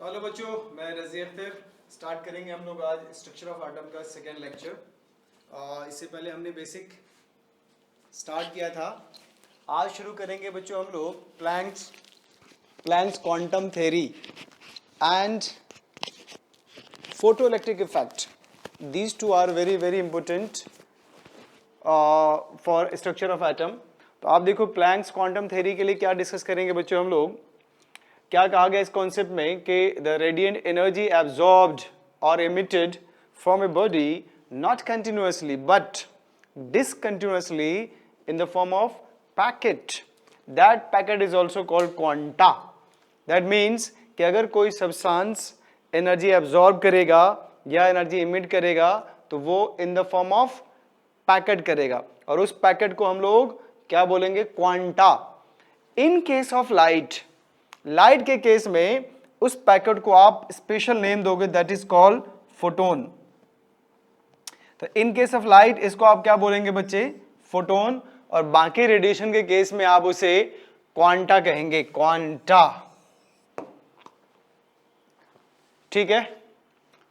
Hello बच्चों, मैं रज़ी अख्तर। स्टार्ट करेंगे हम लोग आज स्ट्रक्चर ऑफ एटम का सेकेंड लेक्चर। इससे पहले हमने बेसिक स्टार्ट किया था। आज शुरू करेंगे बच्चों हम लोग Planck's quantum theory and photoelectric effect. These two are very very important for structure of atom. तो आप देखो प्लैंक्स क्वांटम थ्योरी के लिए क्या डिस्कस करेंगे बच्चों हम लोग। क्या कहा गया इस कॉन्सेप्ट में कि द रेडिएंट एनर्जी एब्जॉर्ब्ड और emitted from a body not continuously but discontinuously in the form of packet, that packet is also called quanta. That means कि अगर कोई सब्सटेंस एनर्जी एब्जॉर्ब करेगा या एनर्जी इमिट करेगा तो वो इन द फॉर्म ऑफ पैकेट करेगा, और उस पैकेट को हम लोग क्या बोलेंगे? Quanta. In case of light के केस में उस पैकेट को आप स्पेशल नेम दोगे, दैट इज कॉल्ड फोटोन। तो इन केस ऑफ लाइट इसको आप क्या बोलेंगे बच्चे? फोटोन। और बाकी रेडिएशन के केस में आप उसे क्वांटा कहेंगे, क्वांटा। ठीक है,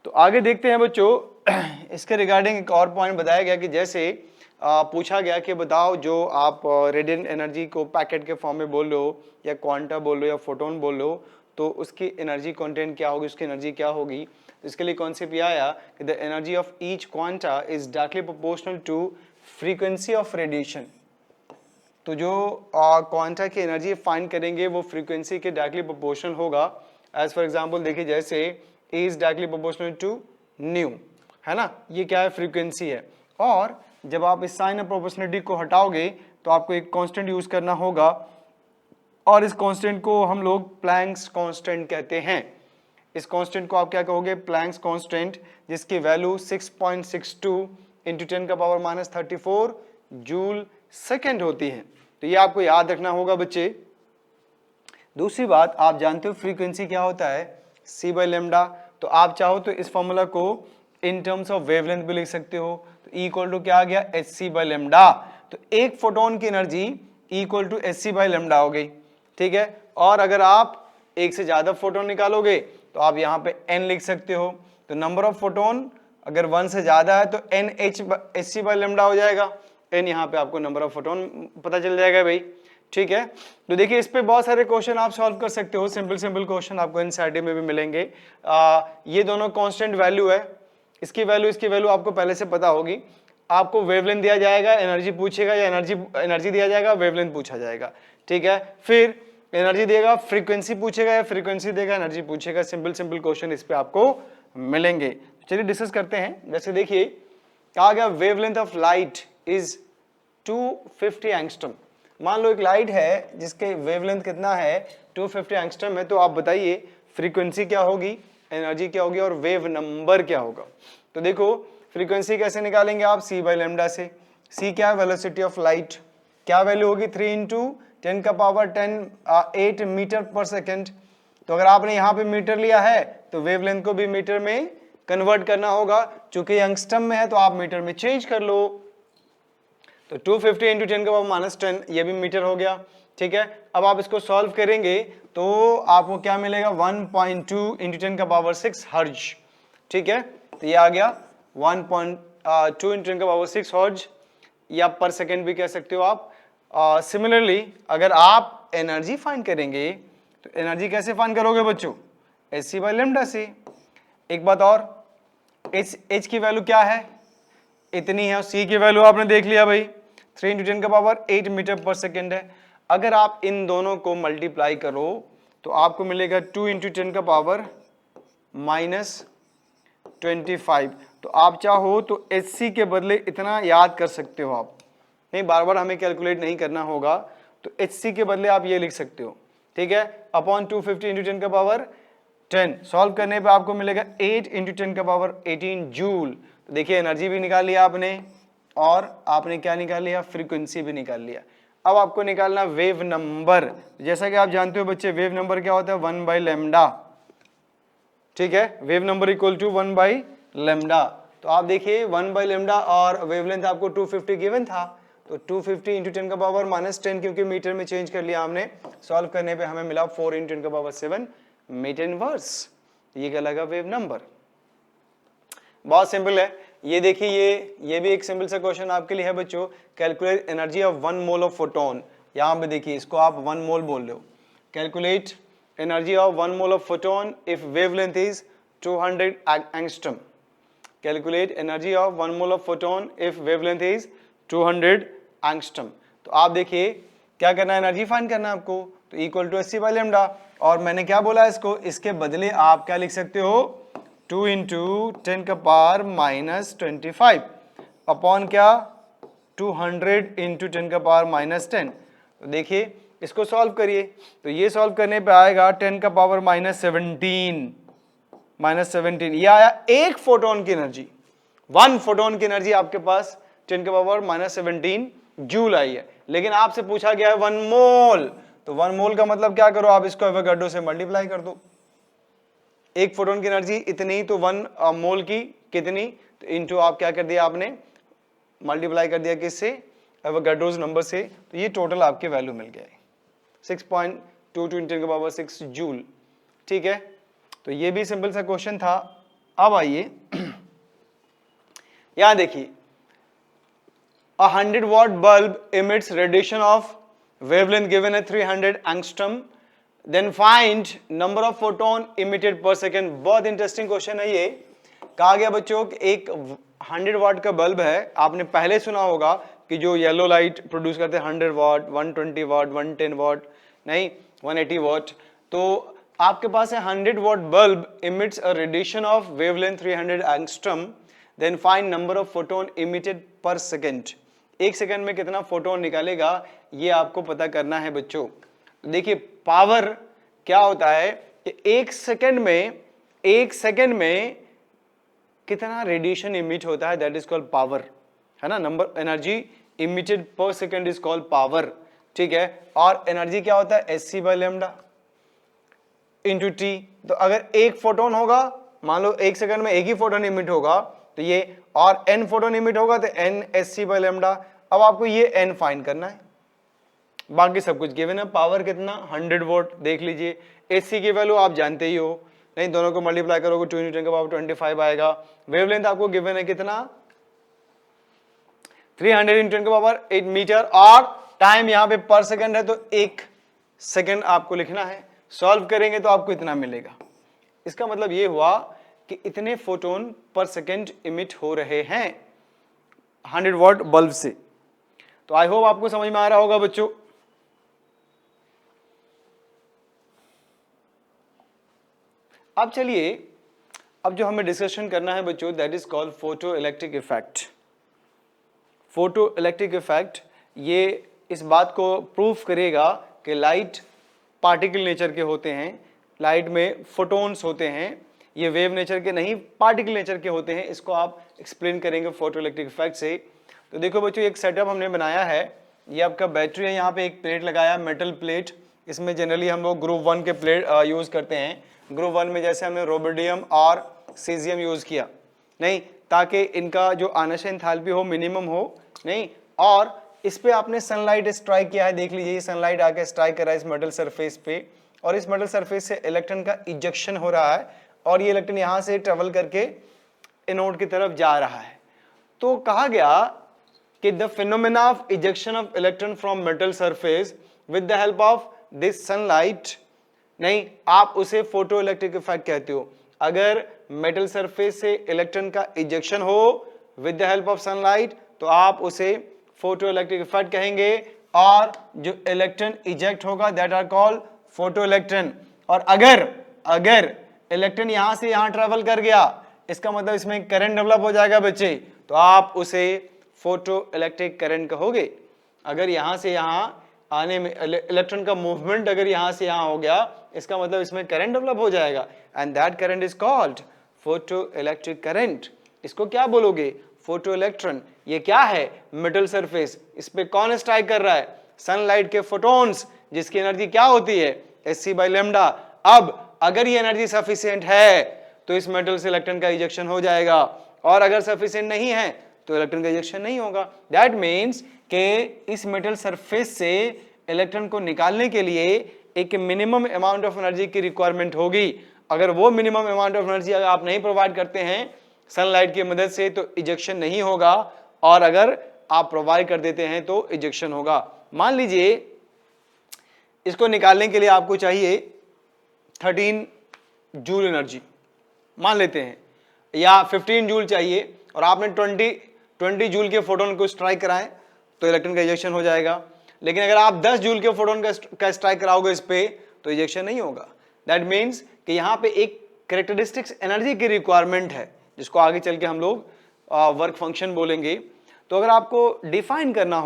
तो आगे देखते हैं बच्चों। इसके रिगार्डिंग एक और पॉइंट बताया गया कि जैसे पूछा गया कि बताओ जो आप रेडिएंट एनर्जी को पैकेट के फॉर्म में बोल रहे हो या क्वांटा बोल रहे हो या फोटोन बोल रहे हो, तो उसकी एनर्जी कंटेंट क्या होगी, उसकी एनर्जी क्या होगी। तो इसके लिए कॉन्सेप्ट ये आया कि the energy of each quanta is directly proportional to frequency of radiation. तो जो क्वांटा की एनर्जी फाइंड करेंगे वो फ्रीक्वेंसी के डायरेक्टली प्रोपोर्शनल होगा। एज फॉर एग्जांपल देखिए, जैसे A is directly proportional to nu, है ना, ये क्या है? फ्रीक्वेंसी है। और जब आप इस साइन ऑफ प्रोपोर्शनलिटी को हटाओगे तो आपको एक कांस्टेंट यूज करना होगा, और इस कांस्टेंट को हम लोग प्लैंक्स कांस्टेंट कहते हैं। इस कांस्टेंट को आप क्या कहोगे? प्लैंक्स कांस्टेंट, जिसकी वैल्यू 6.62 इंटू 10 का पावर -34 जूल सेकेंड होती है। तो ये आपको याद रखना होगा बच्चे। दूसरी बात, आप जानते हो फ्रीक्वेंसी क्या होता है? c by lambda. तो आप चाहो तो इस फॉर्मूला को इन टर्म्स ऑफ वेवलेंथ भी लिख सकते हो। तो E इक्वल टू क्या आ गया? hc by lambda. तो एक फोटोन की energy E equal to hc by lambda हो गई। ठीक है, और अगर आप एक से ज्यादा फोटोन निकालोगे तो आप यहाँ पे n लिख सकते हो। तो नंबर ऑफ फोटोन अगर 1 से ज्यादा है तो NH hc बाई लेमडा हो जाएगा। n यहाँ पे आपको नंबर ऑफ फोटोन पता चल जाएगा भाई। ठीक है, तो देखिए इस पे बहुत सारे क्वेश्चन आप सॉल्व कर सकते हो। सिंपल क्वेश्चन आपको एनसीईआरटी में भी मिलेंगे। ये दोनों कांस्टेंट वैल्यू है, इसकी वैल्यू आपको पहले से पता होगी। आपको वेवलेंथ दिया जाएगा, एनर्जी पूछेगा, या एनर्जी दिया जाएगा, वेवलेंथ पूछा जाएगा। ठीक है, फिर एनर्जी देगा, फ्रीक्वेंसी पूछेगा, या फ्रीक्वेंसी देगा, एनर्जी पूछेगा। सिंपल क्वेश्चन इस पे आपको मिलेंगे। चलिए डिस्कस करते हैं। जैसे देखिए कहा गया wavelength of light is 250 angstrom. मान लो एक लाइट है जिसके वेवलेंथ कितना है? 250 एंगस्ट्रॉम है। तो आप बताइए फ्रीक्वेंसी क्या होगी, एनर्जी क्या होगी, और वेव नंबर क्या होगा। तो देखो फ्रीक्वेंसी कैसे निकालेंगे आप? c बाई लेमडा से। c क्या है? Velocity of light. क्या वैल्यू होगी? 3 इंटू 10 का पावर 8 मीटर पर सेकेंड। तो अगर आपने यहाँ पे मीटर लिया है तो वेवलेंथ को भी मीटर में कन्वर्ट करना होगा। चूंकि एंगस्ट्रॉम में है तो आप मीटर में चेंज कर लो। तो 250 इंटू 10 का पावर -10, ये भी मीटर हो गया। ठीक है, अब आप इसको सॉल्व करेंगे तो आपको क्या मिलेगा? 1.2 इंटू 10 का पावर 6 हर्ज। ठीक है, तो ये आ गया 1.2 इंटू 10 का पावर 6 हर्ज, या पर सेकेंड भी कह सकते हो आप। सिमिलरली अगर आप एनर्जी फाइंड करेंगे तो एनर्जी कैसे फाइंड करोगे बच्चों? hc बाई लेमडा से। एक बात और, h की वैल्यू क्या है? इतनी है। c की वैल्यू आपने देख लिया भाई, 3 इंटू 10 का पावर 8 मीटर पर सेकेंड है। अगर आप इन दोनों को मल्टीप्लाई करो तो आपको मिलेगा 2 इंटू 10 का पावर -25। तो आप चाहो तो hc के बदले इतना याद कर सकते हो आप, नहीं बार बार हमें कैलकुलेट नहीं करना होगा। तो hc के बदले आप ये लिख सकते हो। ठीक है, अपॉन 250 इंटू 10 का पावर 10। सॉल्व करने पे आपको मिलेगा 8 इंटू 10 का पावर 18 जूल। तो देखिए एनर्जी भी निकाल लिया आपने, और आपने क्या निकाल लिया? फ्रीक्वेंसी भी निकाल लिया। अब आपको निकालना वेव नंबर। जैसा कि आप जानते हो बच्चे, वेव नंबर क्या होता है? 1 बाई लेमडा। ठीक है, wave number equal to 1 by lambda. तो आप देखिए 1 बाई लेमडा, और वेवलेंथ आपको 250 गिवन था। तो 250 इंटू 10 का पावर -10, क्योंकि मीटर में चेंज कर लिया हमने। सॉल्व करने पे हमें मिला 4 इंटू 10 का पावर 7 मीटर इनवर्स। ये कहलाएगा वेव नंबर। बहुत सिंपल है। ये देखिए, ये भी एक सिंपल सा क्वेश्चन आपके लिए है बच्चों। Calculate energy of 1 mole of photon. यहाँ पे देखिए, इसको आप 1 मोल बोल रहे हो। Calculate energy of 1 mole of photon if wavelength is 200 angstrom. Calculate energy of 1 mole of photon if wavelength is 200 angstrom. तो आप देखिए क्या करना है, एनर्जी फाइंड करना है आपको। तो equal to SC by lambda. और मैंने क्या बोला इसको, इसके बदले आप क्या लिख सकते हो, 2 इंटू 10 का पावर माइनस 25 अपॉन क्या 200 इंटू 10 का पावर माइनस 10। तो देखिए इसको सॉल्व करिए। तो ये सॉल्व करने पे आएगा 10 का पावर माइनस 17। ये आया एक फोटोन की एनर्जी। 1 फोटोन की एनर्जी आपके पास 10 का पावर माइनस 17 जूल आई है। लेकिन आपसे पूछा गया है 1 मोल। तो 1 मोल का मतलब क्या करो, आप इसको एवोगाड्रो से मल्टीप्लाई कर दो। एक फोटोन की एनर्जी इतनी, तो 1 मोल की कितनी, तो इनटू आप क्या कर दिया, आपने मल्टीप्लाई कर दिया किससे, एवोगाड्रोस नंबर से। तो ये टोटल आपके वैल्यू मिल गया है 6.22 × 10 की पावर 6 जूल। ठीक है, तो ये भी सिंपल सा क्वेश्चन था। अब आइए यहां देखिए, a 100 watt bulb emits radiation of wavelength given at 300 angstrom, then find number of photon emitted per second। बहुत इंटरेस्टिंग क्वेश्चन है ये। कहा गया बच्चों कि एक 100 वाट का बल्ब है। आपने पहले सुना होगा कि जो येलो लाइट प्रोड्यूस करते हैं 100 वाट, 120 वाट, 110 वाट, नहीं 180 वाट। तो आपके पास है 100 watt bulb emits a radiation of wavelength 300 angstrom, then find number of photon emitted per second। एक सेकंड में कितना फोटोन निकालेगा, ये आपको पता करना है बच्चों। देखिए पावर क्या होता है कि एक सेकंड में कितना रेडिएशन इमिट होता है, दैट इज कॉल्ड पावर, है ना। नंबर एनर्जी इमिटेड पर सेकंड इज कॉल्ड पावर। ठीक है, और एनर्जी क्या होता है, SC by lambda into T. तो अगर एक फोटोन होगा, मान लो एक सेकंड में एक ही फोटोन इमिट होगा, तो ये, और n फोटोन इमिट होगा तो n SC बाई लेमडा। अब आपको ये n फाइंड करना है, बाकी सब कुछ गिवन है। पावर कितना 100 वोल्ट देख लीजिए, SC की वैल्यू आप जानते ही हो, नहीं दोनों को मल्टीप्लाई करोगे 2 × 10 का पावर 25 आएगा। वेवलेंथ आपको गिवन है कितना 300 × 10 का पावर 8 मीटर, और टाइम यहाँ पे पर सेकंड है तो 1 सेकंड आपको लिखना है। सॉल्व करेंगे तो आपको इतना मिलेगा। इसका मतलब ये हुआ कि इतने फोटोन पर सेकंड इमिट हो रहे हैं 100 वाट बल्ब से। तो आई होप आपको समझ में आ रहा होगा बच्चों। अब चलिए, अब जो हमें डिस्कशन करना है बच्चों, that is called photo electric effect. Photo electric effect ये इस बात को प्रूफ करेगा कि लाइट पार्टिकल नेचर के होते हैं, लाइट में फोटोन्स होते हैं, ये वेव नेचर के नहीं पार्टिकल नेचर के होते हैं। इसको आप एक्सप्लेन करेंगे फोटो इलेक्ट्रिक इफेक्ट से। तो देखो बच्चों, एक सेटअप हमने बनाया है। ये आपका बैटरी है, यहाँ पे एक प्लेट लगाया, मेटल प्लेट। इसमें जनरली हम लोग ग्रुप 1 के प्लेट यूज करते हैं। ग्रुप 1 में जैसे हमने रोबोडियम और सीजियम यूज किया, नहीं, ताकि इनका जो आनश एंथैल्पी हो मिनिमम हो, नहीं। और इस पे आपने सनलाइट स्ट्राइक किया है, देख लीजिए सनलाइट आके स्ट्राइक कर रहा है इस मेटल सरफेस पे, और इस मेटल सरफेस से इलेक्ट्रॉन का इजेक्शन हो रहा है, और ये इलेक्ट्रॉन यहाँ से ट्रेवल करके एनोड की तरफ जा रहा है। तो कहा गया कि the phenomena of ejection of electron from metal surface with the help of this sunlight, नहीं, आप उसे फोटो इलेक्ट्रिक इफेक्ट कहते हो। अगर मेटल सरफेस से इलेक्ट्रॉन का इजेक्शन हो with the help of sunlight, तो आप उसे फोटो इलेक्ट्रिक इफेक्ट कहेंगे, और जो इलेक्ट्रॉन इजेक्ट होगा that are called photo electron. और अगर इलेक्ट्रॉन यहां से यहां ट्रेवल कर गया, इसका मतलब इसमें करंट डेवलप हो जाएगा बच्चे, तो आप उसे फोटो इलेक्ट्रिक करंट कहोगे। अगर यहां से यहां आने में इलेक्ट्रॉन का मूवमेंट अगर यहां से यहां हो गया, इसका मतलब इसमें करंट डेवलप हो जाएगा, and that current is called photo electric current. इसको क्या बोलोगे, फोटो इलेक्ट्रॉन। ये क्या है, मेटल सरफेस, इस पे कौन स्ट्राइक कर रहा है, सनलाइट के फोटोन्स, जिसकी एनर्जी क्या होती है, SC बाई लेमडा। अब अगर ये एनर्जी सफिशिएंट है तो इस मेटल से इलेक्ट्रॉन का इजेक्शन हो जाएगा, और अगर सफिशिएंट नहीं है तो इलेक्ट्रॉन का इजेक्शन नहीं होगा। दैट मीन्स कि इस मेटल सरफेस से इलेक्ट्रॉन को निकालने के लिए एक मिनिमम अमाउंट ऑफ एनर्जी की रिक्वायरमेंट होगी। अगर वो मिनिमम अमाउंट ऑफ एनर्जी अगर आप नहीं प्रोवाइड करते हैं सनलाइट की मदद से तो इजेक्शन नहीं होगा, और अगर आप प्रोवाइड कर देते हैं तो इजेक्शन होगा। मान लीजिए इसको निकालने के लिए आपको चाहिए 13 जूल एनर्जी मान लेते हैं, या 15 जूल चाहिए, और आपने 20 जूल के फोटोन को स्ट्राइक कराएं तो इलेक्ट्रॉन का इजेक्शन हो जाएगा। लेकिन अगर आप 10 जूल के फोटोन का स्ट्राइक कराओगे इस पे तो इजेक्शन नहीं होगा। दैट मीन्स कि यहाँ पे एक कैरेक्टरिस्टिक्स एनर्जी की रिक्वायरमेंट है, जिसको आगे चल के हम लोग वर्क फंक्शन बोलेंगे। तो अगर आपको डिफाइन करना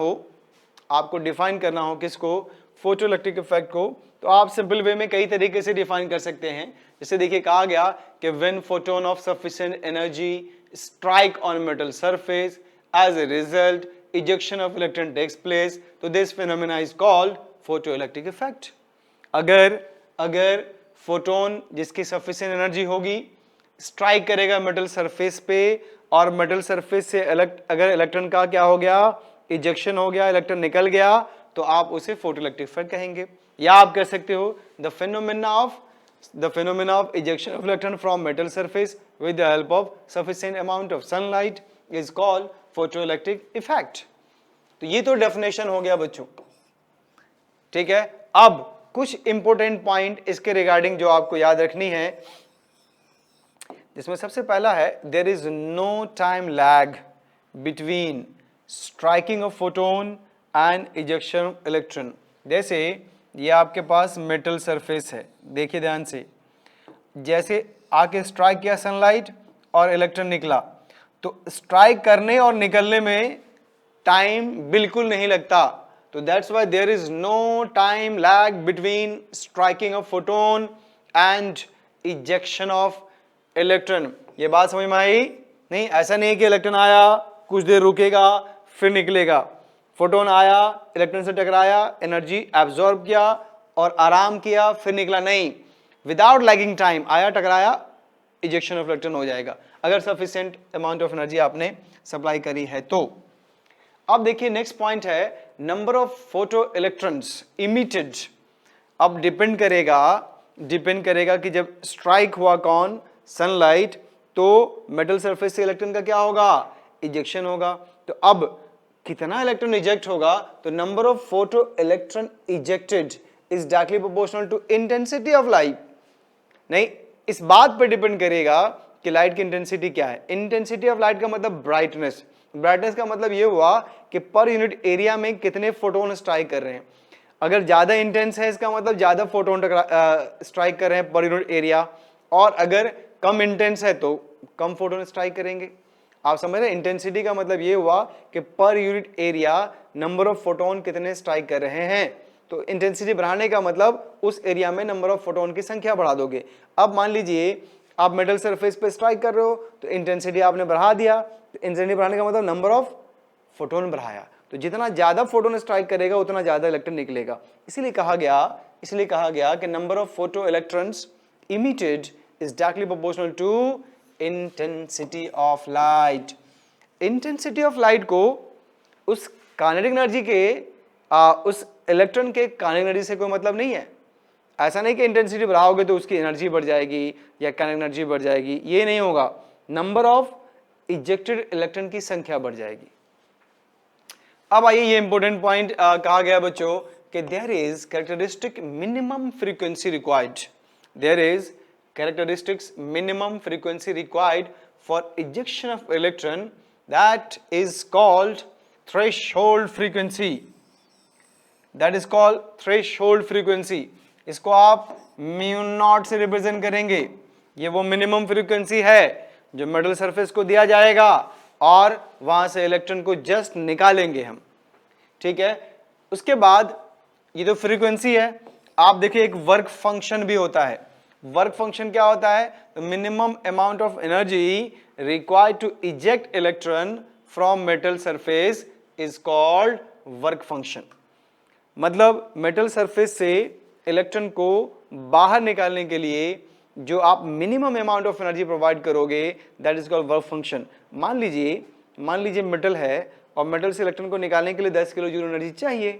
हो किसको, फोटो इलेक्ट्रिक इफेक्ट को, तो आप सिंपल वे में कई तरीके से डिफाइन कर सकते हैं। जैसे देखिए कहा गया कि when photon of sufficient energy strike on metal surface as a result ejection of electron takes place, तो this phenomena is called photo electric effect. अगर फोटोन जिसकी सफिशिएंट एनर्जी होगी स्ट्राइक करेगा मेटल सरफेस पे, और मेटल सरफेस से अगर electron का क्या हो गया, इजेक्शन हो गया, इलेक्ट्रॉन निकल गया, तो आप उसे फोटो इलेक्ट्रिक इफेक्ट कहेंगे। या आप कह सकते हो the phenomena of ejection of electron from metal surface with the help of sufficient amount of sunlight is called photo electric effect. तो ये तो डेफिनेशन हो गया बच्चों, ठीक है। अब कुछ इंपॉर्टेंट पॉइंट इसके रिगार्डिंग जो आपको याद रखनी है, जिसमें सबसे पहला है there is no time lag between striking of photon and ejection of electron. जैसे ये आपके पास मेटल सरफेस है, देखिए ध्यान से, जैसे आके स्ट्राइक किया सनलाइट और इलेक्ट्रॉन निकला, तो स्ट्राइक करने और निकलने में टाइम बिल्कुल नहीं लगता। तो that's why there is no time lag between striking of photon and ejection of electron. ये बात समझ में आई? नहीं, ऐसा नहीं है कि इलेक्ट्रॉन आया कुछ देर रुकेगा फिर निकलेगा। फोटोन आया, इलेक्ट्रॉन से टकराया, एनर्जी एब्जॉर्ब किया और आराम किया, फिर निकला, नहीं, विदाउट लैगिंग टाइम आया, टकराया, इजेक्शन ऑफ इलेक्ट्रॉन हो जाएगा, अगर सफिशिएंट अमाउंट ऑफ एनर्जी आपने सप्लाई करी है तो। अब देखिए नेक्स्ट पॉइंट है number of photo electrons emitted. अब डिपेंड करेगा कि जब स्ट्राइक हुआ कौन, सनलाइट, तो मेटल सरफेस से इलेक्ट्रॉन का क्या होगा, इजेक्शन होगा। तो अब कितना इलेक्ट्रॉन इजेक्ट होगा, तो number of photo electron ejected is directly proportional to intensity of light. नहीं, इस बात पर डिपेंड करेगा कि लाइट की इंटेंसिटी क्या है। इंटेंसिटी ऑफ लाइट का मतलब ब्राइटनेस, ब्राइटनेस का मतलब ये हुआ कि पर यूनिट एरिया में कितने फोटोन स्ट्राइक कर रहे हैं। अगर ज्यादा इंटेंस है इसका मतलब ज्यादा फोटोन स्ट्राइक कर रहे हैं पर यूनिट एरिया, और अगर कम इंटेंस है तो कम फोटोन स्ट्राइक करेंगे। आप समझ रहे हैं, इंटेंसिटी का मतलब ये हुआ कि per unit area number of photon कितने स्ट्राइक कर रहे हैं। तो इंटेंसिटी बढ़ाने का मतलब उस एरिया में नंबर ऑफ फोटोन की संख्या बढ़ा दोगे। अब मान लीजिए आप मेटल सरफेस पे स्ट्राइक कर रहे हो तो इंटेंसिटी आपने बढ़ा दिया, तो इंटेंसिटी बढ़ाने का मतलब नंबर ऑफ फोटोन बढ़ाया। तो जितना ज्यादा फोटोन स्ट्राइक करेगा उतना ज्यादा इलेक्ट्रॉन निकलेगा। इसीलिए कहा गया कि number of photo electrons emitted is directly proportional to intensity of light. Intensity of light को उस काइनेटिक एनर्जी के उस इलेक्ट्रॉन के काइनेटिक एनर्जी से कोई मतलब नहीं है। ऐसा नहीं कि इंटेंसिटी बढ़ाओगे तो उसकी एनर्जी बढ़ जाएगी या काइनेटिक एनर्जी बढ़ जाएगी, ये नहीं होगा। नंबर ऑफ इजेक्टेड इलेक्ट्रॉन की संख्या बढ़ जाएगी। अब आइए ये इंपॉर्टेंट पॉइंट कहा गया बच्चों कि there is characteristic minimum frequency required. There is characteristics minimum frequency required for ejection of electron, that is called threshold frequency. That is called threshold frequency. इसको आप म्यू नॉट से रिप्रेजेंट करेंगे। ये वो मिनिमम फ्रीक्वेंसी है जो metal surface को दिया जाएगा और वहां से इलेक्ट्रॉन को जस्ट निकालेंगे हम, ठीक है। उसके बाद ये तो फ्रीक्वेंसी है। आप देखिए एक वर्क फंक्शन भी होता है। वर्क फंक्शन क्या होता है, minimum amount of energy required to eject electron from metal surface is called work function. मतलब मेटल सरफेस से इलेक्ट्रॉन को बाहर निकालने के लिए जो आप minimum amount of energy provide करोगे that is called work function. मान लीजिए मेटल है और मेटल से इलेक्ट्रॉन को निकालने के लिए 10 किलो जूल एनर्जी चाहिए,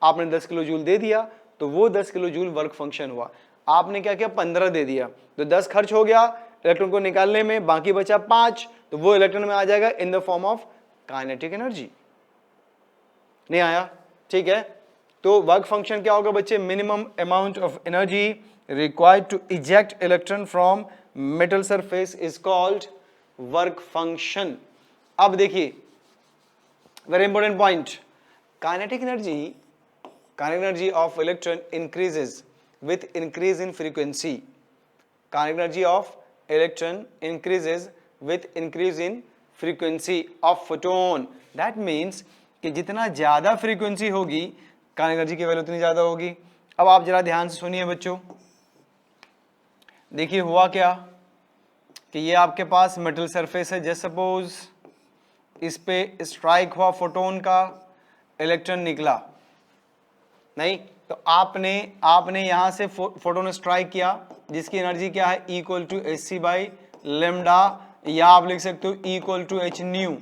आपने 10 किलो जूल दे दिया तो वो 10 किलो जूल वर्क फंक्शन हुआ। आपने क्या किया 15 दे दिया, तो 10 खर्च हो गया इलेक्ट्रॉन को निकालने में, बाकी बचा 5, तो वो इलेक्ट्रॉन में आ जाएगा इन the form of kinetic energy. नहीं आया? ठीक है, तो वर्क फंक्शन क्या होगा बच्चे, minimum amount of energy required to eject electron from metal surface is called work function. अब देखिए very important point, kinetic energy of electron increases with increase in frequency. Kinetic energy of electron increases with increase in frequency of photon. That means कि जितना ज़्यादा frequency होगी kinetic energy की value उतनी ज़्यादा होगी। अब आप जरा ध्यान से सुनिए बच्चों, देखिए हुआ क्या कि ये आपके पास मेटल सरफेस है, जस्ट सपोज इस पे स्ट्राइक हुआ फोटोन का, इलेक्ट्रॉन निकला नहीं, तो आपने यहां से फोटोन स्ट्राइक किया जिसकी एनर्जी क्या है, equal to H by lambda, या आप लिख सकते हो इक्वल टू एच न्यू।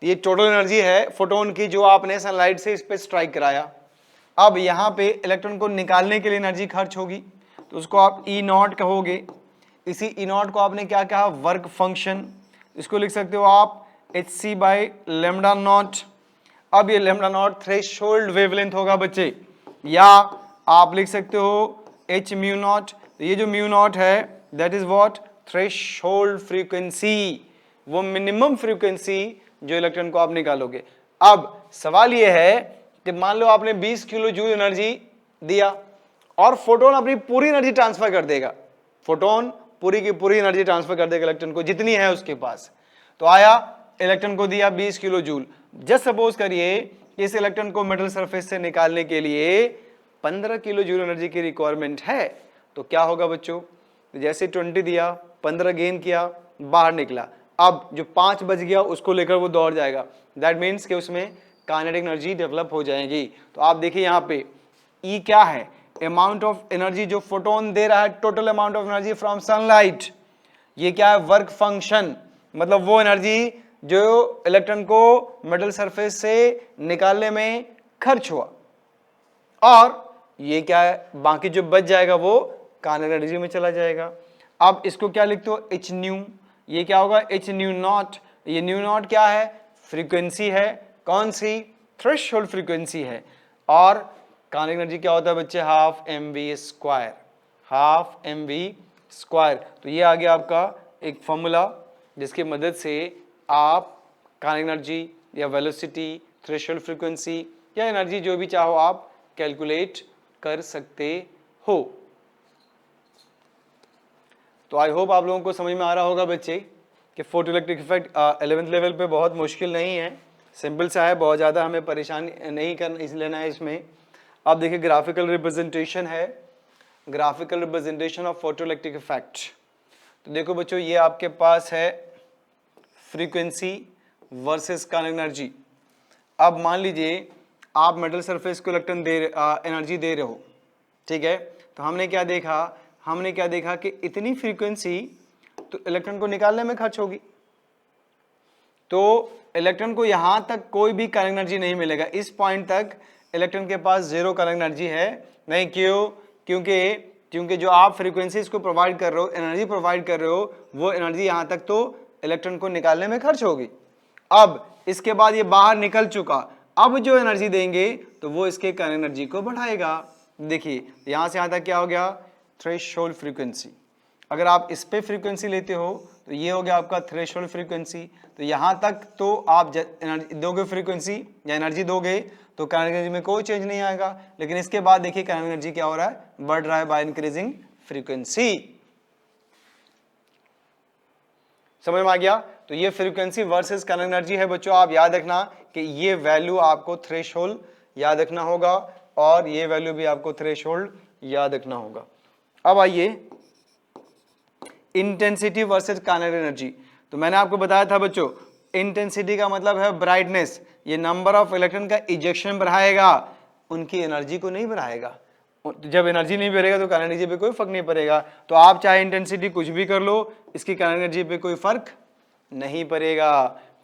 ये टोटल एनर्जी है फोटोन की जो आपने सनलाइट से इस पे स्ट्राइक कराया। अब यहाँ पे इलेक्ट्रॉन को निकालने के लिए एनर्जी खर्च होगी, तो उसको आप ई नॉट कहोगे। इसी ई नॉट को आपने क्या कहा, वर्क फंक्शन, इसको लिख सकते हो आप H C by lambda nought. अब ये लेमडा नॉट थ्रेशोल्ड वेवलेंथ होगा बच्चे, या आप लिख सकते हो एच म्यू नॉट। तो ये जो म्यू नॉट है that is what, threshold frequency, वो मिनिमम फ्रीक्वेंसी जो इलेक्ट्रॉन को आप निकालोगे। अब सवाल ये है कि मान लो आपने 20 किलो जूल एनर्जी दिया और फोटोन अपनी पूरी एनर्जी ट्रांसफर कर देगा, फोटोन पूरी की पूरी एनर्जी ट्रांसफर कर देगा इलेक्ट्रॉन को जितनी है उसके पास। तो आया इलेक्ट्रॉन को दिया 20 किलो जूल, जस्ट सपोज करिए कि इस इलेक्ट्रॉन को मेटल सरफेस से निकालने के लिए 15 किलो जूल एनर्जी की रिक्वायरमेंट है, तो क्या होगा बच्चों, तो जैसे 20 दिया, 15 गेन किया, बाहर निकला, अब जो 5 बच गया उसको लेकर वो दौड़ जाएगा, दैट मीन्स कि उसमें काइनेटिक एनर्जी डेवलप हो जाएगी। तो आप देखिए यहाँ पे ई क्या है, अमाउंट ऑफ एनर्जी जो फोटोन दे रहा है, total amount of energy from sunlight, ये क्या है, वर्क फंक्शन, मतलब वो एनर्जी जो इलेक्ट्रॉन को मेटल सरफेस से निकालने में खर्च हुआ, और ये क्या है, बाकी जो बच जाएगा वो काइनेटिक एनर्जी में चला जाएगा। अब इसको क्या लिखते हो, एच न्यू, ये क्या होगा, एच न्यू नॉट। ये न्यू नॉट क्या है, फ्रीक्वेंसी है, कौन सी, थ्रेशोल्ड फ्रीक्वेंसी है। और काइनेटिक एनर्जी क्या होता है बच्चे, half M V square, half M V square. तो ये आ गया आपका एक फॉर्मूला जिसकी मदद से आप काइनेटिक एनर्जी या वेलोसिटी, थ्रेशोल्ड फ्रीक्वेंसी या एनर्जी जो भी चाहो आप कैलकुलेट कर सकते हो। तो आई होप आप लोगों को समझ में आ रहा होगा बच्चे कि फोटोइलेक्ट्रिक इफेक्ट 11th लेवल पे बहुत मुश्किल नहीं है, सिंपल सा है, बहुत ज़्यादा हमें परेशान नहीं करना इस लेना है इसमें। अब देखिए ग्राफिकल रिप्रेजेंटेशन है, graphical representation of photoelectric effect. तो देखो बच्चों ये आपके पास है फ्रीक्वेंसी वर्सेस काइनेटिक एनर्जी। अब मान लीजिए आप मेटल सरफेस को इलेक्ट्रॉन एनर्जी दे रहे हो, ठीक है, तो हमने क्या देखा कि इतनी फ्रीक्वेंसी तो इलेक्ट्रॉन को निकालने में खर्च होगी, तो इलेक्ट्रॉन को यहां तक कोई भी काइनेटिक एनर्जी नहीं मिलेगा, इस पॉइंट तक इलेक्ट्रॉन के पास जीरो काइनेटिक एनर्जी है नहीं। क्यों, क्योंकि जो आप फ्रीक्वेंसी इसको प्रोवाइड कर रहे हो, एनर्जी प्रोवाइड कर रहे हो, वो एनर्जी यहां तक तो इलेक्ट्रॉन को निकालने में खर्च होगी। अब इसके बाद ये बाहर निकल चुका, अब जो एनर्जी देंगे तो वो इसके काइनेटिक एनर्जी को बढ़ाएगा। देखिए यहां से यहां तक क्या हो गया, थ्रेशोल्ड फ्रीक्वेंसी। अगर आप इस पे फ्रीक्वेंसी लेते हो तो ये हो गया आपका थ्रेशोल्ड फ्रीक्वेंसी। तो यहां तक तो आप एनर्जी दोगे, फ्रीक्वेंसी या एनर्जी दोगे तो काइनेटिक एनर्जी में कोई चेंज नहीं आएगा, लेकिन इसके बाद देखिए काइनेटिक एनर्जी क्या हो रहा है, बढ़ रहा है बाय इंक्रीजिंग फ्रीक्वेंसी। समझ में आ गया? तो ये फ्रीक्वेंसी वर्सेस काइनेटिक एनर्जी है बच्चों, आप याद रखना कि ये वैल्यू आपको थ्रेशोल्ड याद रखना होगा और ये वैल्यू भी आपको थ्रेशोल्ड याद रखना होगा। अब आइए इंटेंसिटी वर्सेस काइनेटिक एनर्जी। तो मैंने आपको बताया था बच्चों, इंटेंसिटी का मतलब है ब्राइटनेस, ये नंबर ऑफ इलेक्ट्रॉन का इजेक्शन बढ़ाएगा, उनकी एनर्जी को नहीं बढ़ाएगा। जब एनर्जी नहीं बढ़ेगा तो काइनेटिक एनर्जी पे कोई फर्क नहीं पड़ेगा। तो आप चाहे इंटेंसिटी कुछ भी कर लो, इसकी काइनेटिक एनर्जी पे कोई फर्क नहीं पड़ेगा।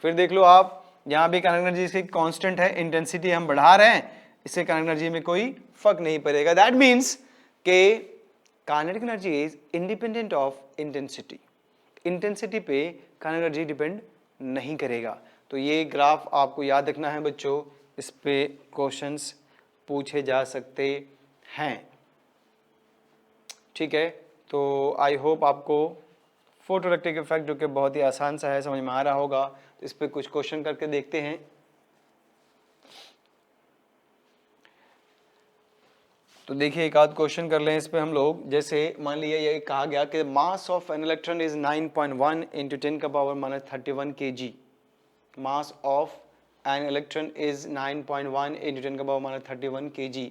फिर देख लो आप, यहाँ भी काइनेटिक एनर्जी इसकी कांस्टेंट है, इंटेंसिटी हम बढ़ा रहे हैं, इससे काइनेटिक एनर्जी में कोई फर्क नहीं पड़ेगा। दैट मीन्स के kinetic energy is independent of intensity, intensity पे काइनेटिक एनर्जी डिपेंड नहीं करेगा। तो ये ग्राफ आपको याद रखना है बच्चों, इस पे क्वेश्चंस पूछे जा सकते हैं, ठीक है। तो आई होप आपको फोटोइलेक्ट्रिक इफेक्ट, जो कि बहुत ही आसान सा है, समझ में आ रहा होगा। तो इस पे कुछ क्वेश्चन करके देखते हैं। तो देखिए एक आध क्वेश्चन कर लें इस पे हम लोग। जैसे मान लीजिए ये कहा गया कि mass of an electron is 9.1 into 10 का power -31 kg। Mass of an electron is 9.1 into 10 का power -31 kg।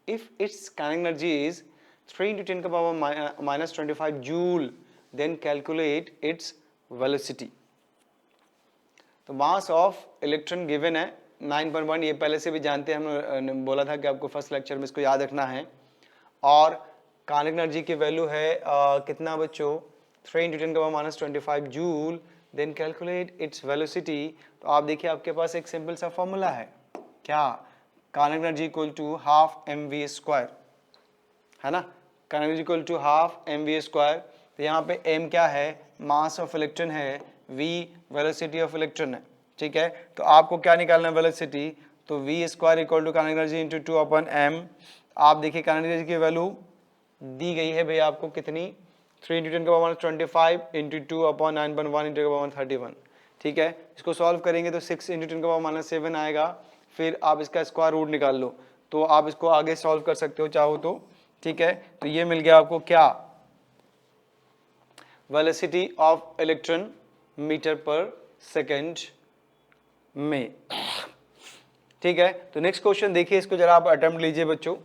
If its kinetic energy is 3 into 10 का power -25 joule, then calculate its velocity. तो मास ऑफ इलेक्ट्रॉन गिवन है 9.1, ये पहले से भी जानते हैं, हमने बोला था कि आपको फर्स्ट लेक्चर में इसको याद रखना है। और काइनेटिक एनर्जी की वैल्यू है कितना बच्चों, 3 इंटू 10 का power -25 joule, then calculate its velocity. तो आप देखिए आपके पास एक सिंपल सा फॉर्मूला है, क्या, kinetic energy equal to half mv², है ना। Kinetic energy equal to half mv²। तो यहाँ पे m क्या है, मास ऑफ इलेक्ट्रॉन है, v वेलोसिटी ऑफ इलेक्ट्रॉन है, ठीक है। तो आपको क्या निकालना है, वेलोसिटी। तो v² equal to kinetic energy into 2/m। आप देखिए काइनेटिक एनर्जी की वैल्यू दी गई है भाई आपको कितनी, 3 इंटू 10 का पावर -25 इंटू 2/9.1 इंटू 31, ठीक है। इसको सॉल्व करेंगे तो 6 इंटू 10 का पावर -7 आएगा। फिर आप इसका स्क्वायर रूट निकाल लो, तो आप इसको आगे सॉल्व कर सकते हो चाहो तो, ठीक है। तो ये मिल गया आपको क्या, वेलोसिटी ऑफ इलेक्ट्रॉन मीटर पर सेकेंड में, ठीक है। तो नेक्स्ट क्वेश्चन देखिए, इसको जरा आप अटेम्प्ट लीजिए बच्चों।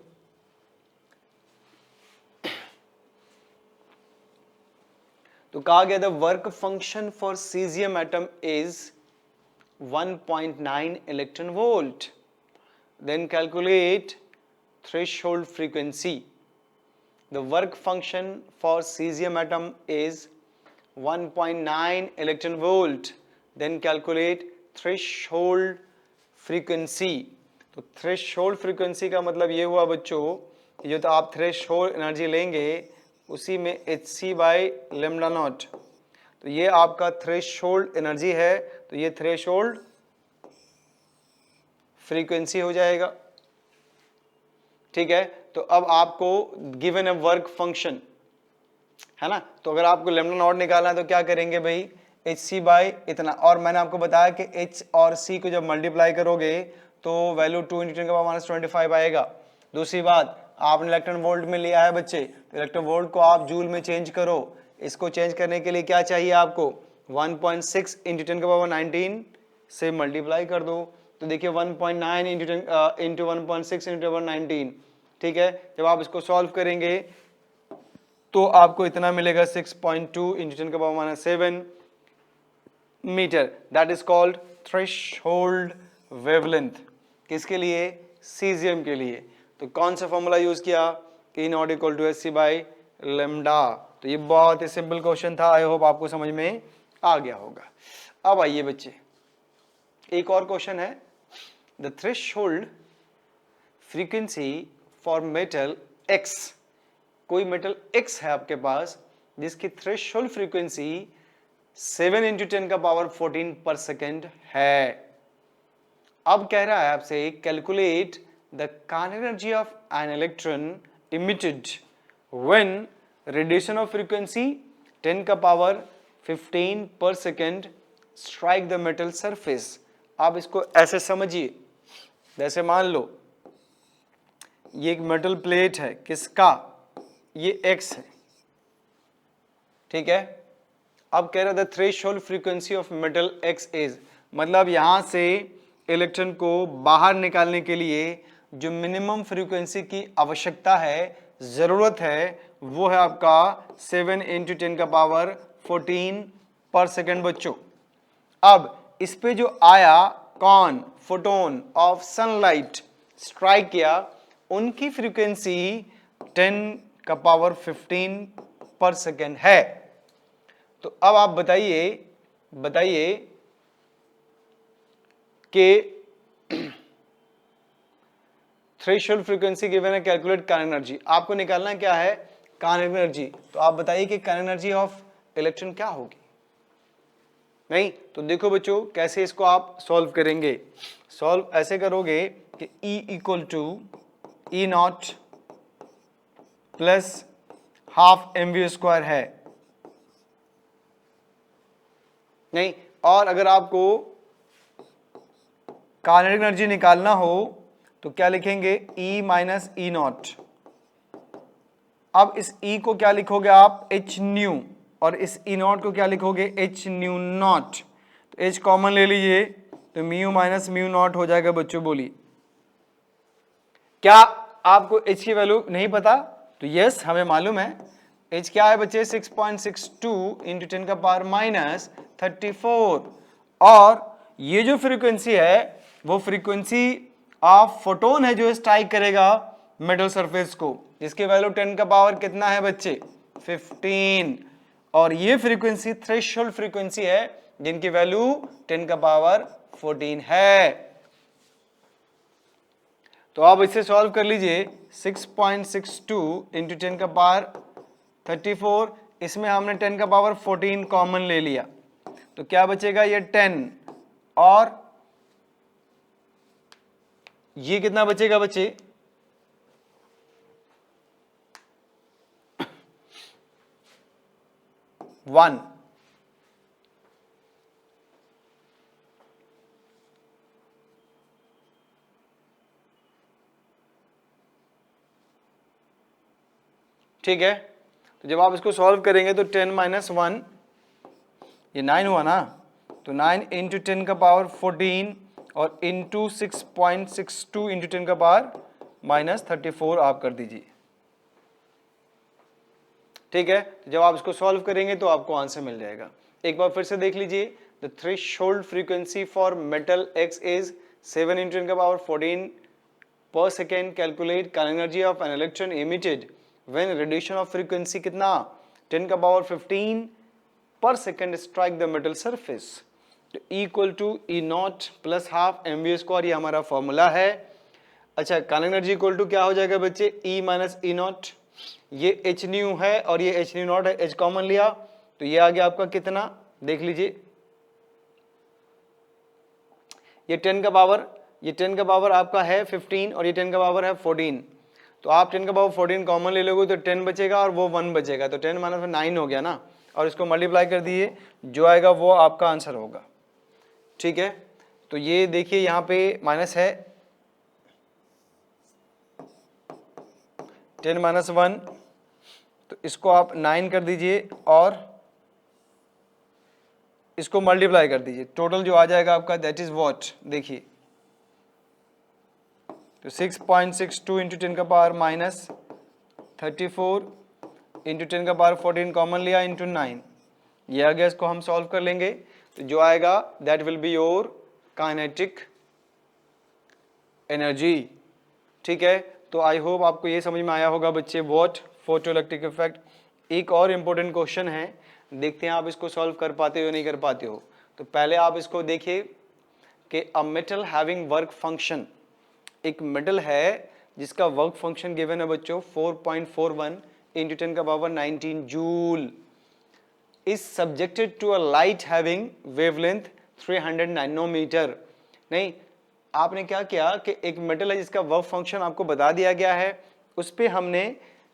तो कहा गया the work function for caesium atom is 1.9 electron volt, then calculate threshold frequency. The work function for caesium atom is 1.9 electron volt, then calculate threshold frequency. तो थ्रेशोल्ड फ्रीक्वेंसी का मतलब ये हुआ बच्चों, जो तो आप थ्रेशोल्ड एनर्जी लेंगे उसी में hc/λ0। तो ये आपका थ्रेशोल्ड एनर्जी है, तो ये थ्रेशोल्ड फ्रीक्वेंसी हो जाएगा, ठीक है। तो अब आपको गिवन है वर्क फंक्शन, है ना। तो अगर आपको λ0 निकालना है तो क्या करेंगे भाई, hc बाई इतना। और मैंने आपको बताया कि h और c को जब मल्टीप्लाई करोगे तो वैल्यू 2 इंटू 10 का पावर -25 आएगा। दूसरी बात, आपने इलेक्ट्रॉन वोल्ट में लिया है बच्चे, तो इलेक्ट्रॉन वोल्ट को आप जूल में चेंज करो। इसको चेंज करने के लिए क्या चाहिए आपको, 1.6 इंटू 10 का पावर 19 से मल्टीप्लाई कर दो। तो देखिए 1.9 इंटू 1.6 इंटू 19, ठीक है। जब आप इसको सॉल्व करेंगे तो आपको इतना मिलेगा 6.2 इंटू 10 का power -7 metre. That is called threshold wavelength. किसके लिए, सीजियम के लिए। तो कौन सा फॉर्मूला यूज किया, कि नॉट इक्वल टू hc/λ। तो ये बहुत ही सिंपल क्वेश्चन था, आई होप आपको समझ में आ गया होगा। अब आइए बच्चे, एक और क्वेश्चन है, the threshold frequency for metal x। कोई मेटल x है आपके पास जिसकी थ्रेशोल्ड फ्रीक्वेंसी 7 इंटू 10 का पावर 14 पर सेकेंड है। अब कह रहा है आपसे calculate the kinetic energy of an electron emitted when radiation of frequency 10 का पावर 15 पर second strike the metal surface. आप इसको ऐसे समझिए, जैसे मान लो ये एक मेटल प्लेट है, किसका, ये x है, ठीक है। अब कह रहा था threshold frequency of metal x is, मतलब यहां से इलेक्ट्रॉन को बाहर निकालने के लिए जो मिनिमम फ्रीक्वेंसी की आवश्यकता है, जरूरत है, वो है आपका 7 इंटू 10 का पावर 14 पर सेकेंड बच्चों। अब इस पे जो आया कौन, फोटोन ऑफ सनलाइट स्ट्राइक किया, उनकी फ्रीक्वेंसी 10 का पावर 15 पर सेकेंड है। तो अब आप बताइए कि थ्रेशोल्ड फ्रीक्वेंसी गिवन है, कैलकुलेट काइनेटिक एनर्जी। आपको निकालना क्या है, काइनेटिक एनर्जी। तो आप बताइए कि काइनेटिक एनर्जी ऑफ इलेक्ट्रॉन क्या होगी। नहीं तो देखो बच्चों कैसे इसको आप सॉल्व करेंगे। सॉल्व ऐसे करोगे कि E equal to E not plus half mv² है। नहीं, और अगर आपको काइनेटिक एनर्जी निकालना हो तो क्या लिखेंगे, E माइनस ई नॉट। अब इस E को क्या लिखोगे आप, h न्यू, और इस E नॉट को क्या लिखोगे, h न्यू नॉट। तो h कॉमन ले लीजिए तो म्यू माइनस म्यू नॉट हो जाएगा। बच्चों बोलिए क्या आपको h की वैल्यू नहीं पता, तो यस हमें मालूम है h क्या है बच्चे, 6.62 इंटू 10 का पावर माइनस 34। और ये जो फ्रीक्वेंसी है वो फ्रीक्वेंसी ऑफ फोटोन है जो स्ट्राइक करेगा मेटल सरफेस को, जिसकी वैल्यू 10 का पावर कितना है बच्चे, 15। और ये फ्रीक्वेंसी थ्रेशोल्ड फ्रीक्वेंसी है जिनकी वैल्यू 10 का पावर 14 है। तो आप इसे सॉल्व कर लीजिए, 6.62 इंटू 10 का पावर 34, इसमें हमने 10 का पावर 14 कॉमन ले लिया तो क्या बचेगा, ये 10, और ये कितना बचेगा बच्चे, 1। ठीक है, तो जब आप इसको सॉल्व करेंगे तो 10 माइनस 1 ये 9 हुआ ना, तो 9 इंटू 10 का पावर 14 और इंटू 6.62 इंटू 10 का पावर माइनस 34 आप कर दीजिए। ठीक है, तो जब आप इसको सॉल्व करेंगे तो आपको आंसर मिल जाएगा। एक बार फिर से देख लीजिए, the threshold frequency for metal X is 7 into 10 का पावर 14 पर second. Calculate kinetic energy of an electron emitted when radiation of frequency कितना, 10 का पावर 15 पर second strike the metal surface. तो equal to E not plus half mv², ये हमारा formula है। अच्छा, काइनेटिक एनर्जी इक्वल टू क्या हो जाएगा बच्चे, E माइनस ई नॉट, ये h न्यू है और ये h न्यू नॉट है, h कॉमन लिया तो ये आ गया आपका कितना, देख लीजिए, ये 10 का पावर आपका है 15 और ये 10 का पावर है 14। तो आप 10 का पावर 14 कॉमन ले लोगे तो 10 बचेगा और वो 1 बचेगा, तो 10 माइनस 9 हो गया ना, और इसको मल्टीप्लाई कर दिए, जो आएगा वो आपका आंसर होगा। ठीक है, तो ये देखिए यहाँ पे माइनस है, 10 माइनस 1, तो इसको आप 9 कर दीजिए और इसको मल्टीप्लाई कर दीजिए, टोटल जो आ जाएगा आपका दैट इज व्हाट, देखिए तो 6.62 इंटू 10 का पावर माइनस 34 इंटू 10 का पावर 14 कॉमन लिया इंटू 9, ये आ गया। इसको हम सॉल्व कर लेंगे तो जो आएगा that will be your kinetic energy. ठीक है, तो आई होप आपको ये समझ में आया होगा बच्चे, व्हाट फोटोइलेक्ट्रिक इफेक्ट। एक और इम्पोर्टेंट क्वेश्चन है, देखते हैं आप इसको सॉल्व कर पाते हो या नहीं कर पाते हो। तो पहले आप इसको देखिए कि a metal having work function, एक मेटल है जिसका वर्क फंक्शन गिवन है बच्चों 4.41 इंटू 10 का power 19 joule, is subjected to a light having wavelength 300 nanometre. नहीं, आपने क्या किया कि एक मेटल है जिसका वर्क फंक्शन आपको बता दिया गया है, उस पर हमने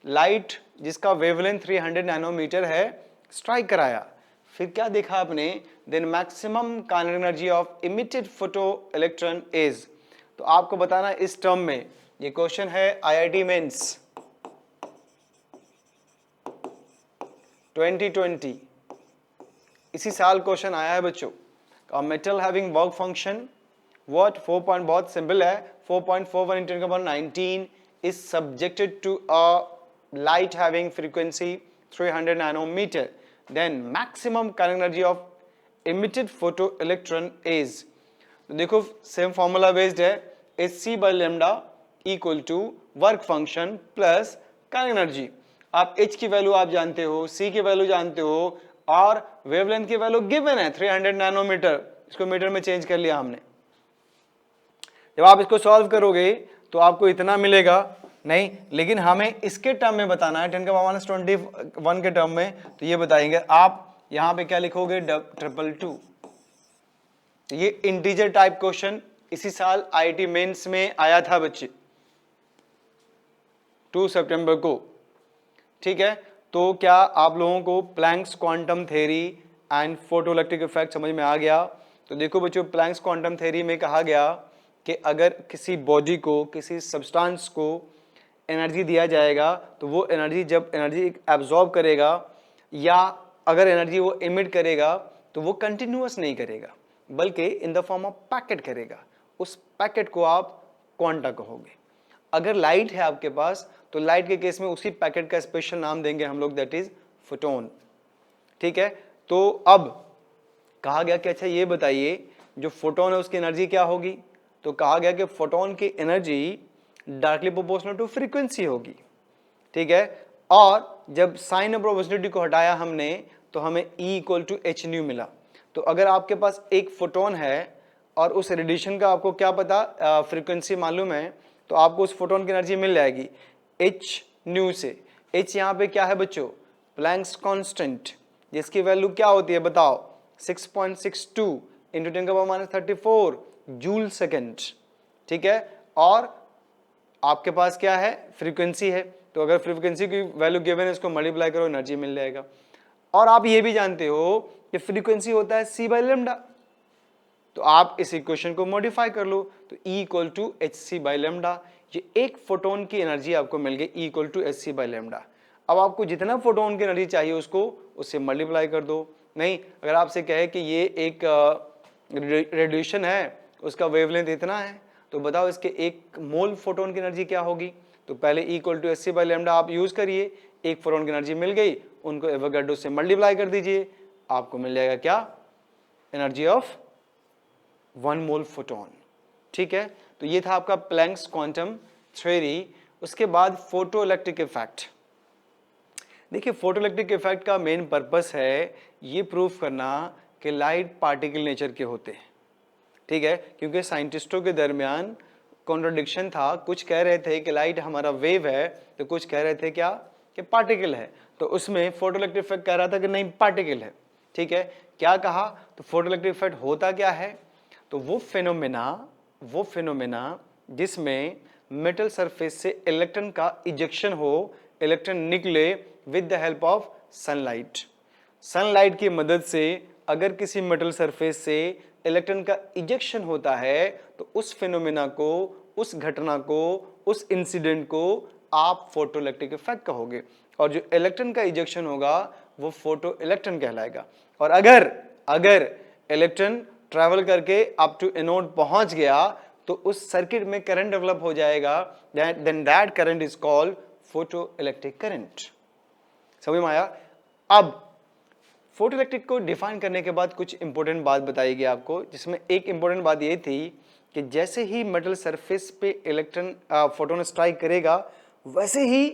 लाइट जिसका वेवलेंथ 300 नैनोमीटर है स्ट्राइक कराया, फिर क्या देखा आपने, then maximum kinetic energy of emitted photo electron is. तो आपको बताना इस टर्म में, ये क्वेश्चन है IIT मेंस 2020, इसी साल क्वेश्चन आया है बच्चों। Metal having work function what 4 point, बहुत सिंपल है, 4.41 इंटू 10 का power 19 is subjected to a light having frequency 300 nanometer, then maximum kinetic energy of emitted photoelectron is, तो देखो सेम फॉर्मूला बेस्ड है, hc by lambda equal to work function plus kinetic energy। आप h की value आप जानते हो, c की value जानते हो, और वेवलेंथ की वैल्यू गिवन है 300 नैनोमीटर, इसको मीटर में चेंज कर लिया हमने। जब आप इसको सॉल्व करोगे तो आपको इतना मिलेगा नहीं, लेकिन हमें इसके टर्म में बताना है 10⁻21 के टर्म में, तो ये बताएंगे आप यहां पे क्या लिखोगे 222। ये इंटीजर टाइप क्वेश्चन इसी साल आईआईटी मेंस में आया था बच्चे 2 सितंबर को, ठीक है। तो क्या आप लोगों को Planck's quantum theory and photoelectric effect समझ में आ गया? तो देखो बच्चों, प्लैंक्स क्वांटम थ्योरी में कहा गया कि अगर किसी बॉडी को, किसी सब्सटेंस को एनर्जी दिया जाएगा तो वो एनर्जी जब एनर्जी एब्जॉर्ब करेगा या अगर एनर्जी वो इमिट करेगा तो वो कंटिन्यूअस नहीं करेगा बल्कि इन द फॉर्म ऑफ पैकेट करेगा। उस पैकेट को आप क्वांटा कहोगे। अगर लाइट है आपके पास तो लाइट के केस में उसी पैकेट का स्पेशल नाम देंगे हम लोग, दैट इज फोटोन, ठीक है। तो अब कहा गया कि अच्छा ये बताइए जो फोटोन है उसकी एनर्जी क्या होगी? तो कहा गया कि फोटोन की energy directly proportional to frequency होगी, ठीक है। और जब साइन ऑफ प्रोबेबिलिटी को हटाया हमने तो हमें E = h न्यू मिला। तो अगर आपके पास एक फोटोन है और उस रेडिएशन का आपको क्या पता, फ्रीक्वेंसी मालूम है, तो आपको उस फोटोन की एनर्जी मिल जाएगी h न्यू से। h यहाँ पे क्या है बच्चों? प्लैंक्स कांस्टेंट, जिसकी वैल्यू क्या होती है बताओ? 6.62 इंटू 10⁻34 जूल सेकेंड, ठीक है। और आपके पास क्या है? फ्रीक्वेंसी है, तो अगर फ्रीक्वेंसी की वैल्यू गिवन है इसको मल्टीप्लाई करो एनर्जी मिल जाएगा। और आप ये भी जानते हो कि फ्रीक्वेंसी होता है c/λ, तो आप इस इक्वेशन को मॉडिफाई कर लो तो E = hc/λ। ये एक फोटोन की एनर्जी आपको मिल गई E = hc/λ। अब आपको जितना फोटोन की एनर्जी चाहिए उसको उससे मल्टीप्लाई कर दो। नहीं, अगर आपसे कहे कि ये एक रेडिएशन है, उसका वेवलेंथ इतना है, तो बताओ इसके एक मोल फोटोन की एनर्जी क्या होगी? तो पहले E = hc/λ आप यूज करिए, एक फोटोन की एनर्जी मिल गई, उनको एवोगाड्रो से मल्टीप्लाई कर दीजिए, आपको मिल जाएगा क्या? एनर्जी ऑफ 1 मोल फोटोन, ठीक है। तो ये था आपका प्लैंक्स क्वांटम थ्योरी। उसके बाद फोटो इलेक्ट्रिक इफेक्ट। देखिए, फोटो इलेक्ट्रिक इफेक्ट का मेन पर्पस है ये प्रूफ करना कि लाइट पार्टिकल नेचर के होते हैं, ठीक है। क्योंकि साइंटिस्टों के दरमियान कॉन्ट्रडिक्शन था, कुछ कह रहे थे कि लाइट हमारा वेव है, तो कुछ कह रहे थे क्या कि पार्टिकल है। तो उसमें फोटो इलेक्ट्रिक इफेक्ट कह रहा था कि नहीं पार्टिकल है, ठीक है। क्या कहा? तो फोटो इलेक्ट्रिक इफेक्ट होता क्या है? तो वो फिनोमेना जिसमें मेटल सरफेस से इलेक्ट्रॉन का इजेक्शन हो, इलेक्ट्रॉन निकले with the help of sunlight. Sunlight की मदद से अगर किसी मेटल सरफेस से इलेक्ट्रॉन का इजेक्शन होता है तो उस फिनोमेना को, उस घटना को, उस इंसिडेंट को आप फोटो इलेक्ट्रिक इफेक्ट कहोगे। और जो इलेक्ट्रॉन का इजेक्शन होगा वो फोटो इलेक्ट्रॉन कहलाएगा। और अगर इलेक्ट्रॉन ट्रैवल करके अप टू एनोड पहुंच गया तो उस सर्किट में करंट डेवलप हो जाएगा, then that current is called photo electric current. समझ में आया? अब फोटो इलेक्ट्रिक को डिफाइन करने के बाद कुछ इंपॉर्टेंट बात बताई गई आपको, जिसमें एक इंपॉर्टेंट बात ये थी कि जैसे ही मेटल सरफेस पे इलेक्ट्रॉन फोटोन स्ट्राइक करेगा वैसे ही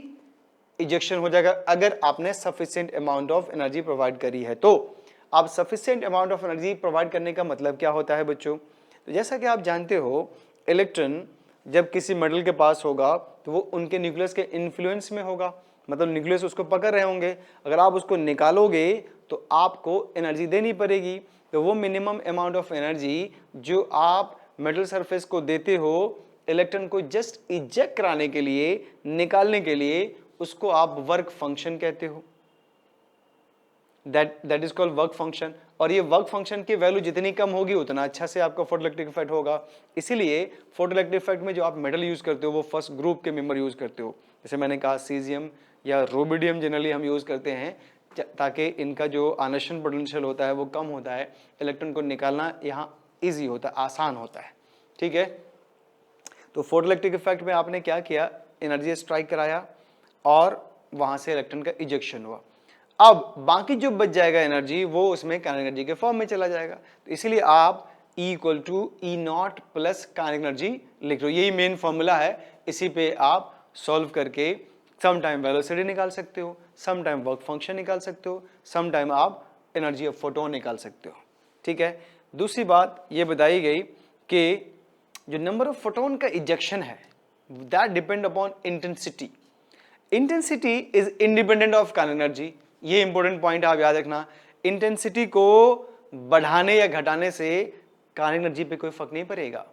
इजेक्शन हो जाएगा, अगर आपने sufficient amount of energy provide करी है तो। आप sufficient amount of energy provide करने का मतलब क्या होता है बच्चों? तो जैसा कि आप जानते हो, इलेक्ट्रॉन जब किसी मेटल के पास होगा तो वो उनके न्यूक्लियस के इन्फ्लुएंस में होगा, मतलब न्यूक्लियस उसको पकड़ रहे होंगे। अगर आप उसको निकालोगे तो आपको एनर्जी देनी पड़ेगी। तो वो मिनिमम अमाउंट ऑफ एनर्जी जो आप मेटल सरफेस को देते हो इलेक्ट्रॉन को जस्ट इजेक्ट कराने के लिए, निकालने के लिए, उसको आप वर्क फंक्शन कहते हो। That is called work function. और ये वर्क फंक्शन की वैल्यू जितनी कम होगी उतना अच्छा से आपका फोटो इलेक्ट्रिक इफेक्ट होगा। इसीलिए फोटो इलेक्ट्रिक इफेक्ट में जो आप मेटल यूज करते हो वो फर्स्ट ग्रुप के मेंबर यूज करते हो। जैसे मैंने कहा सीजियम या रोबिडियम जनरली हम यूज करते हैं ताकि इनका जो आनशन पोटेंशियल होता है वो कम होता है, इलेक्ट्रॉन को निकालना यहाँ ईजी होता है, आसान होता है, ठीक है। तो फोटो इलेक्ट्रिक इफेक्ट में आपने क्या किया? एनर्जी स्ट्राइक कराया और वहां से इलेक्ट्रॉन का इजेक्शन हुआ। अब बाकी जो बच जाएगा एनर्जी वो उसमें काइनेटिक एनर्जी के फॉर्म में चला जाएगा। तो इसलिए आप E = E0 plus kinetic energy लिख लो। यही मेन फॉर्मूला है, इसी पे आप सॉल्व करके सम टाइम वेलोसिटी निकाल सकते हो, सम टाइम वर्क फंक्शन निकाल सकते हो, सम टाइम आप एनर्जी ऑफ फोटोन निकाल सकते हो, ठीक है। दूसरी बात ये बताई गई कि जो नंबर ऑफ फोटोन का इजेक्शन है that depend upon intensity. Intensity is independent of kinetic energy. ये इंपॉर्टेंट पॉइंट आप याद रखना। इंटेंसिटी को बढ़ाने या घटाने से काइनेटिक एनर्जी पे कोई फर्क नहीं पड़ेगा।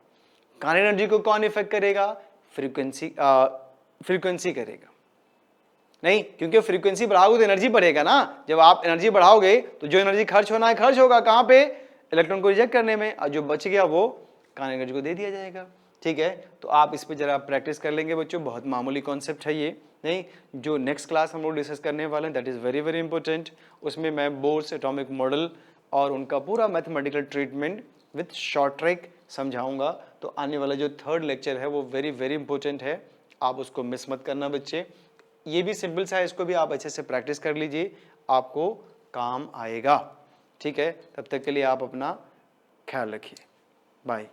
काइनेटिक एनर्जी को कौन इफेक्ट करेगा? फ्रीक्वेंसी करेगा नहीं, क्योंकि फ्रीक्वेंसी बढ़ाओगे तो एनर्जी बढ़ेगा ना। जब आप एनर्जी बढ़ाओगे तो जो एनर्जी खर्च होना है खर्च होगा कहां पे? इलेक्ट्रॉन को रिजेक्ट करने में, और जो बच गया वो काइनेटिक एनर्जी को दे दिया जाएगा। ठीक है, तो आप इस पे जरा प्रैक्टिस कर लेंगे बच्चों। बहुत मामूली कॉन्सेप्ट है ये। नहीं, जो नेक्स्ट क्लास हम लोग डिस्कस करने वाले हैं that is very very important. उसमें मैं बोर्स एटॉमिक मॉडल और उनका पूरा mathematical treatment with short trick समझाऊंगा। तो आने वाला जो थर्ड लेक्चर है वो वेरी वेरी इंपॉर्टेंट है, आप उसको मिस मत करना बच्चे। ये भी सिंपल सा है, इसको भी आप अच्छे से प्रैक्टिस कर लीजिए, आपको काम आएगा। ठीक है, तब तक के लिए आप अपना ख्याल रखिए। बाय।